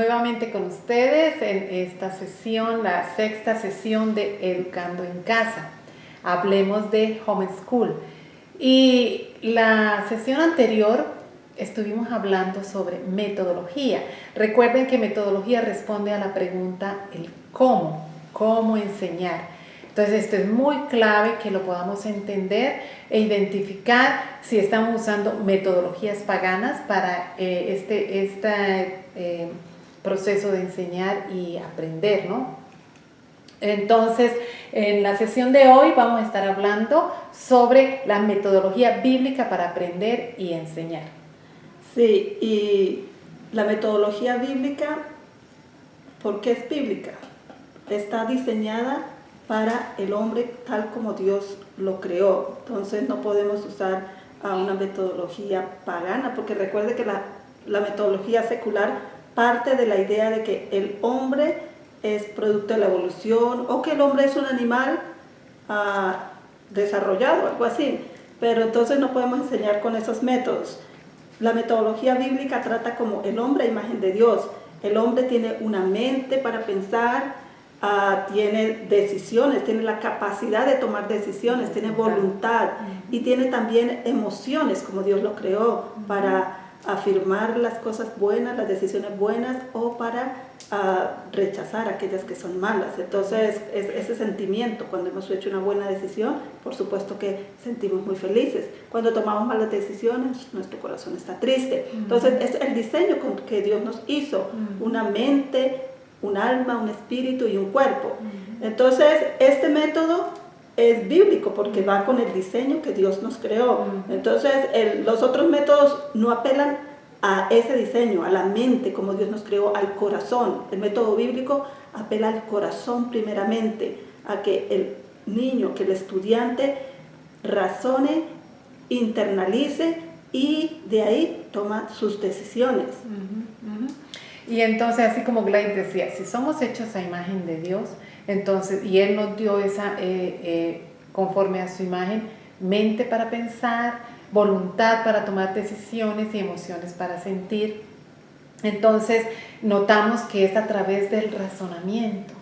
nuevamente con ustedes en esta sesión, la sexta sesión de Educando en Casa. Hablemos de homeschool. Y la sesión anterior estuvimos hablando sobre metodología. Recuerden que metodología responde a la pregunta el cómo enseñar. Entonces esto es muy clave que lo podamos entender e identificar si estamos usando metodologías paganas para este proceso de enseñar y aprender, ¿no? Entonces, en la sesión de hoy vamos a estar hablando sobre la metodología bíblica para aprender y enseñar. Sí, y la metodología bíblica, ¿por qué es bíblica? Está diseñada para el hombre tal como Dios lo creó. Entonces no podemos usar una metodología pagana, porque recuerde que la metodología secular parte de la idea de que el hombre es producto de la evolución o que el hombre es un animal desarrollado, algo así. Pero entonces no podemos enseñar con esos métodos. La metodología bíblica trata como el hombre a imagen de Dios. El hombre tiene una mente para pensar, tiene decisiones, tiene la capacidad de tomar decisiones, tiene voluntad y tiene también emociones como Dios lo creó para afirmar las cosas buenas, las decisiones buenas o para rechazar aquellas que son malas. Entonces ese sentimiento cuando hemos hecho una buena decisión, por supuesto que sentimos muy felices. Cuando tomamos malas decisiones, nuestro corazón está triste. Entonces es el diseño que Dios nos hizo, una mente, un alma, un espíritu y un cuerpo. Entonces este método es bíblico porque va con el diseño que Dios nos creó. Entonces los otros métodos no apelan a ese diseño, a la mente como Dios nos creó, al corazón. El método bíblico apela al corazón primeramente, a que el niño, que el estudiante razone, internalice y de ahí toma sus decisiones. Y entonces, así como Glade decía, si somos hechos a imagen de Dios, entonces, y Él nos dio esa, conforme a su imagen, mente para pensar, voluntad para tomar decisiones y emociones para sentir. Entonces, notamos que es a través del razonamiento.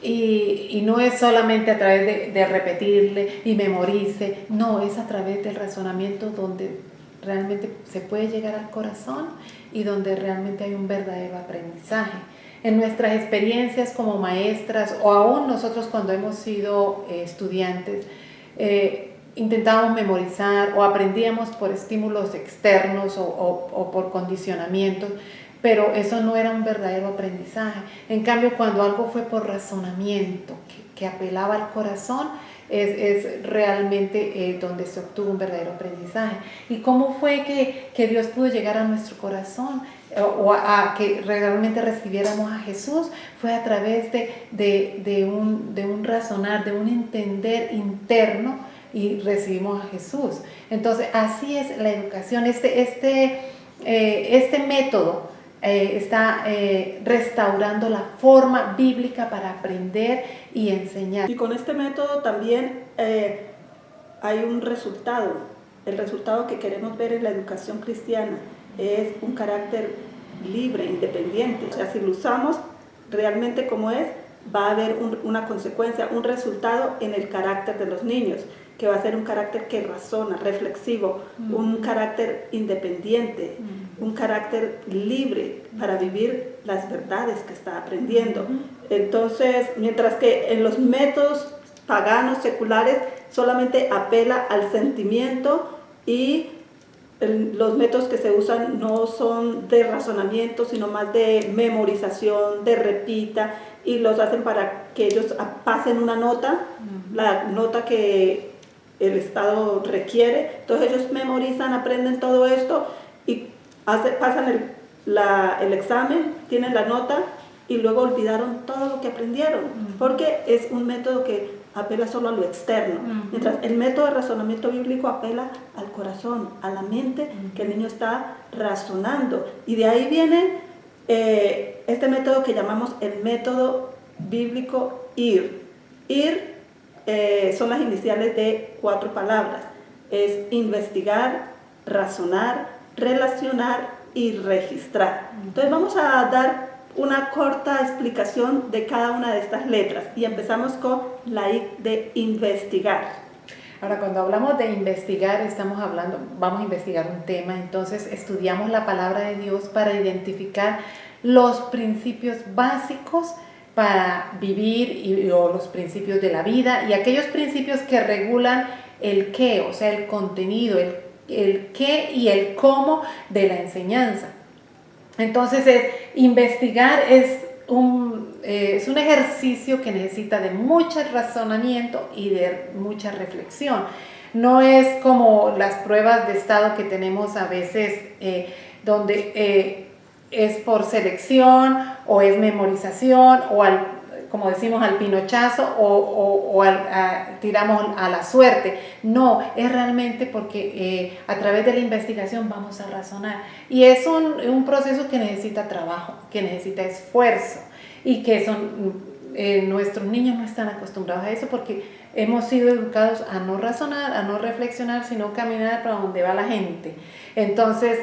Y no es solamente a través de repetirle y memorice, no, es a través del razonamiento donde realmente se puede llegar al corazón y donde realmente hay un verdadero aprendizaje. En nuestras experiencias como maestras o aún nosotros cuando hemos sido estudiantes, intentábamos memorizar o aprendíamos por estímulos externos o por condicionamientos, pero eso no era un verdadero aprendizaje. En cambio, cuando algo fue por razonamiento, que apelaba al corazón, es realmente donde se obtuvo un verdadero aprendizaje. ¿Y cómo fue que Dios pudo llegar a nuestro corazón o a que realmente recibiéramos a Jesús? Fue a través de un razonar, de un entender interno y recibimos a Jesús. Entonces, así es la educación. Este método está restaurando la forma bíblica para aprender y enseñar. Y con este método también hay un resultado. El resultado que queremos ver en la educación cristiana es un carácter libre, independiente. O sea, si lo usamos realmente como es, va a haber una consecuencia, un resultado en el carácter de los niños, que va a ser un carácter que razona, reflexivo, un carácter independiente, un carácter libre para vivir las verdades que está aprendiendo. Entonces, mientras que en los métodos paganos, seculares, solamente apela al sentimiento y los métodos que se usan no son de razonamiento, sino más de memorización, de repita, y los hacen para que ellos pasen una nota, la nota que el Estado requiere. Entonces ellos memorizan, aprenden todo esto y pasan el examen, tienen la nota y luego olvidaron todo lo que aprendieron, porque es un método que apela solo a lo externo, mientras el método de razonamiento bíblico apela al corazón, a la mente, que el niño está razonando. Y de ahí viene este método que llamamos el método bíblico IR. IR son las iniciales de 4 palabras. Es investigar, razonar, relacionar y registrar. Entonces vamos a dar una corta explicación de cada una de estas letras y empezamos con la I de investigar. Ahora, cuando hablamos de investigar, vamos a investigar un tema, entonces estudiamos la palabra de Dios para identificar los principios básicos para vivir o los principios de la vida y aquellos principios que regulan el qué, o sea, el contenido, el qué y el cómo de la enseñanza. Entonces, investigar es un ejercicio que necesita de mucho razonamiento y de mucha reflexión. No es como las pruebas de estado que tenemos a veces donde es por selección o es memorización o como decimos al pinochazo o tiramos a la suerte. No, es realmente porque a través de la investigación vamos a razonar. Y es un proceso que necesita trabajo, que necesita esfuerzo y que nuestros niños no están acostumbrados a eso porque hemos sido educados a no razonar, a no reflexionar, sino caminar para donde va la gente. Entonces,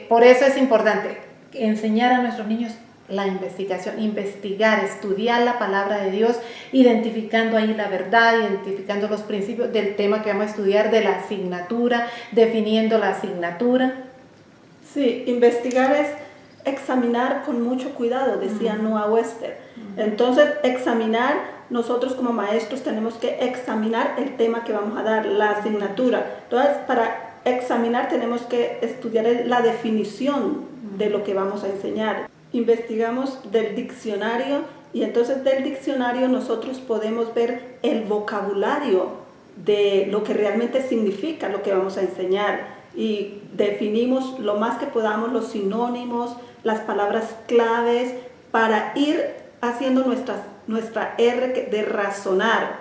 por eso es importante enseñar a nuestros niños la investigación, investigar, estudiar la palabra de Dios, identificando ahí la verdad, identificando los principios del tema que vamos a estudiar, de la asignatura, definiendo la asignatura. Sí, investigar es examinar con mucho cuidado, decía Noah Webster. Entonces, examinar, nosotros como maestros tenemos que examinar el tema que vamos a dar, la asignatura. Entonces, para examinar tenemos que estudiar la definición de lo que vamos a enseñar. Investigamos del diccionario y entonces del diccionario nosotros podemos ver el vocabulario de lo que realmente significa lo que vamos a enseñar y definimos lo más que podamos los sinónimos, las palabras claves para ir haciendo nuestra R de razonar.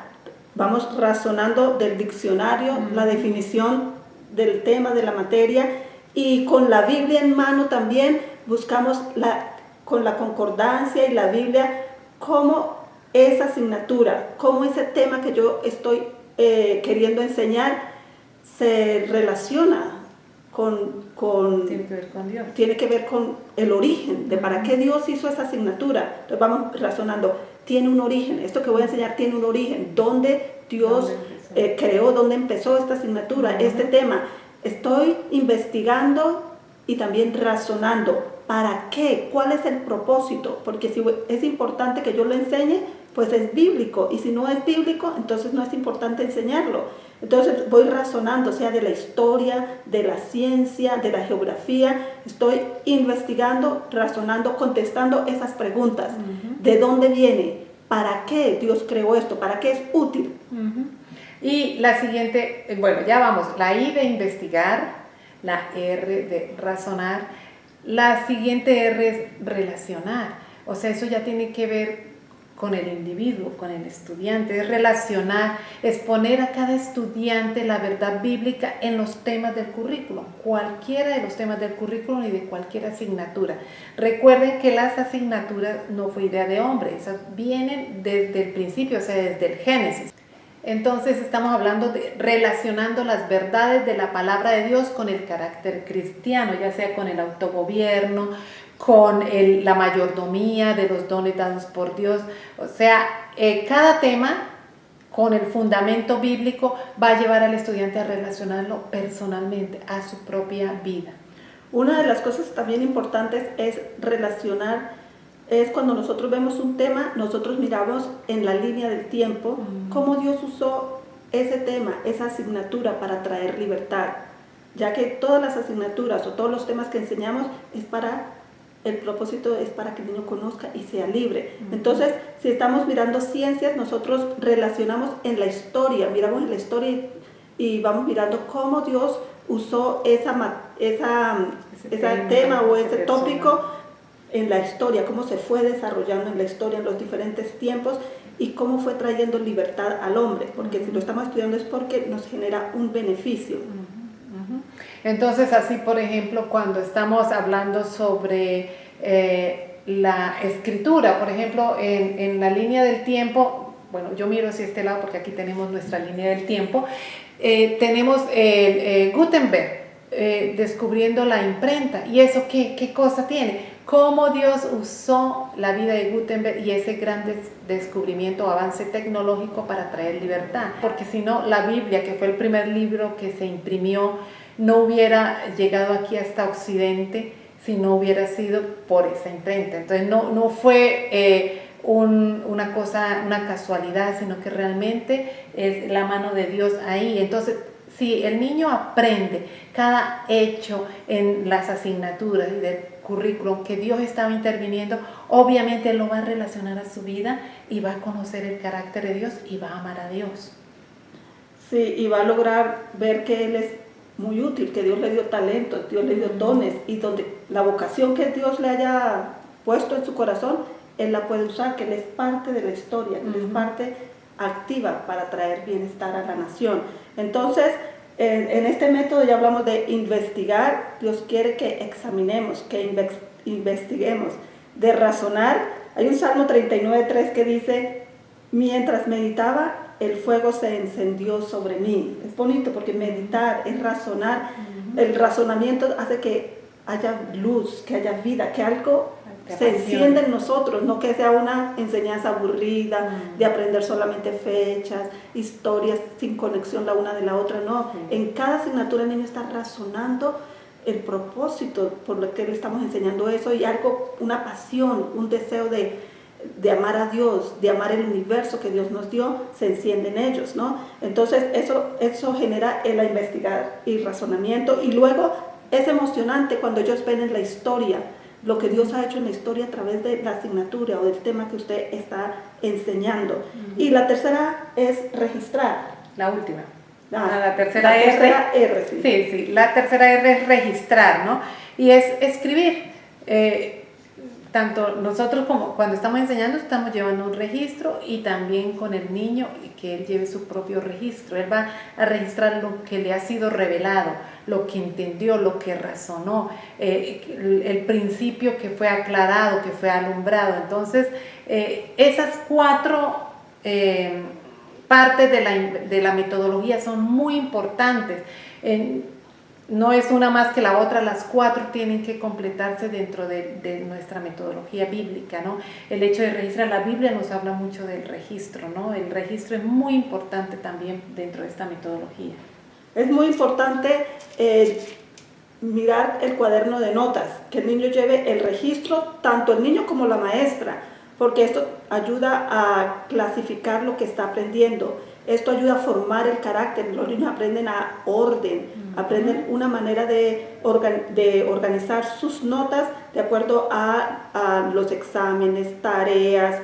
Vamos razonando del diccionario, la definición del tema, de la materia, y con la Biblia en mano también buscamos con la concordancia y la Biblia cómo esa asignatura, cómo ese tema que yo estoy queriendo enseñar se relaciona tiene que ver con Dios. Tiene que ver con el origen de para qué Dios hizo esa asignatura. Entonces vamos razonando, tiene un origen, esto que voy a enseñar tiene un origen, ¿dónde Dios creó, dónde empezó esta asignatura, este tema? Estoy investigando y también razonando. ¿Para qué? ¿Cuál es el propósito? Porque si es importante que yo lo enseñe, pues es bíblico. Y si no es bíblico, entonces no es importante enseñarlo. Entonces voy razonando, sea de la historia, de la ciencia, de la geografía. Estoy investigando, razonando, contestando esas preguntas. ¿De dónde viene? ¿Para qué Dios creó esto? ¿Para qué es útil? Y la siguiente, bueno, ya vamos, la I de investigar, la R de razonar, la siguiente R es relacionar, o sea, eso ya tiene que ver con el individuo, con el estudiante, es relacionar, es poner a cada estudiante la verdad bíblica en los temas del currículum, cualquiera de los temas del currículum y de cualquier asignatura. Recuerden que las asignaturas no fue idea de hombre, esas vienen desde el principio, o sea, desde el Génesis. Entonces estamos hablando de relacionando las verdades de la palabra de Dios con el carácter cristiano, ya sea con el autogobierno, con la mayordomía de los dones dados por Dios. O sea, cada tema con el fundamento bíblico va a llevar al estudiante a relacionarlo personalmente a su propia vida. Una de las cosas también importantes es relacionar. Es cuando nosotros vemos un tema, nosotros miramos en la línea del tiempo cómo Dios usó ese tema, esa asignatura para traer libertad, ya que todas las asignaturas o todos los temas que enseñamos el propósito es para que el niño conozca y sea libre. Entonces, si estamos mirando ciencias, nosotros relacionamos en la historia, miramos en la historia y vamos mirando cómo Dios usó ese tema o ese tópico en la historia, cómo se fue desarrollando en la historia en los diferentes tiempos y cómo fue trayendo libertad al hombre, porque si lo estamos estudiando es porque nos genera un beneficio. Entonces, así por ejemplo, cuando estamos hablando sobre la escritura, por ejemplo, en la línea del tiempo, bueno, yo miro hacia este lado porque aquí tenemos nuestra línea del tiempo, tenemos Gutenberg. descubriendo la imprenta. ¿Y eso qué cosa tiene? Cómo Dios usó la vida de Gutenberg y ese gran descubrimiento o avance tecnológico para traer libertad. Porque si no, la Biblia, que fue el primer libro que se imprimió, no hubiera llegado aquí hasta Occidente si no hubiera sido por esa imprenta. Entonces no fue una casualidad, sino que realmente es la mano de Dios ahí. Entonces, si el niño aprende cada hecho en las asignaturas y del currículum que Dios estaba interviniendo, obviamente él lo va a relacionar a su vida y va a conocer el carácter de Dios y va a amar a Dios. Sí, y va a lograr ver que él es muy útil, que Dios le dio talentos, Dios le dio dones, y donde la vocación que Dios le haya puesto en su corazón, él la puede usar, que él es parte de la historia, que él es parte activa para traer bienestar a la nación. Entonces, en este método ya hablamos de investigar. Dios quiere que examinemos, que investiguemos, de razonar. Hay un Salmo 39:3 que dice: mientras meditaba, el fuego se encendió sobre mí. Es bonito porque meditar es razonar. El razonamiento hace que haya luz, que haya vida, que algo se encienda en nosotros, no que sea una enseñanza aburrida, de aprender solamente fechas, historias sin conexión la una de la otra, no. En cada asignatura el niño está razonando el propósito por lo que le estamos enseñando eso, y algo, una pasión, un deseo de amar a Dios, de amar el universo que Dios nos dio, se enciende en ellos, ¿no? Entonces eso genera el investigar y razonamiento, y luego es emocionante cuando ellos ven en la historia lo que Dios ha hecho en la historia a través de la asignatura o del tema que usted está enseñando. Y la tercera es registrar. La última. La tercera R. Sí, la tercera R es registrar, ¿no? Y es escribir. Tanto nosotros como cuando estamos enseñando estamos llevando un registro, y también con el niño que él lleve su propio registro. Él va a registrar lo que le ha sido revelado, lo que entendió, lo que razonó, el principio que fue aclarado, que fue alumbrado. Entonces, esas 4 partes de la metodología son muy importantes. No es una más que la otra, las 4 tienen que completarse dentro de nuestra metodología bíblica, ¿no? El hecho de registrar, la Biblia nos habla mucho del registro, ¿no? El registro es muy importante también dentro de esta metodología. Es muy importante mirar el cuaderno de notas, que el niño lleve el registro, tanto el niño como la maestra, porque esto ayuda a clasificar lo que está aprendiendo. Esto ayuda a formar el carácter. Los niños aprenden a orden, aprenden una manera de organizar sus notas de acuerdo a los exámenes, tareas,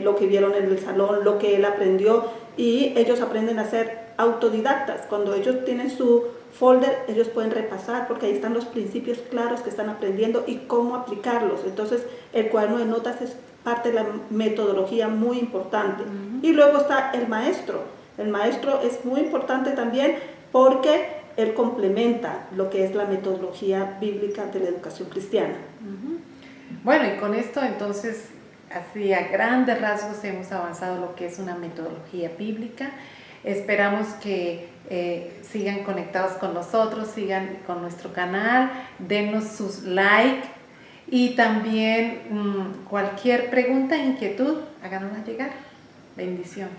lo que vieron en el salón, lo que él aprendió, y ellos aprenden a ser autodidactas. Cuando ellos tienen su folder, ellos pueden repasar porque ahí están los principios claros que están aprendiendo y cómo aplicarlos. Entonces, el cuaderno de notas es parte de la metodología muy importante. Y luego está el maestro. El maestro es muy importante también porque él complementa lo que es la metodología bíblica de la educación cristiana. Bueno, y con esto entonces, así a grandes rasgos hemos avanzado lo que es una metodología bíblica. Esperamos que sigan conectados con nosotros, sigan con nuestro canal, denos sus like, y también cualquier pregunta, inquietud, háganosla llegar. Bendiciones.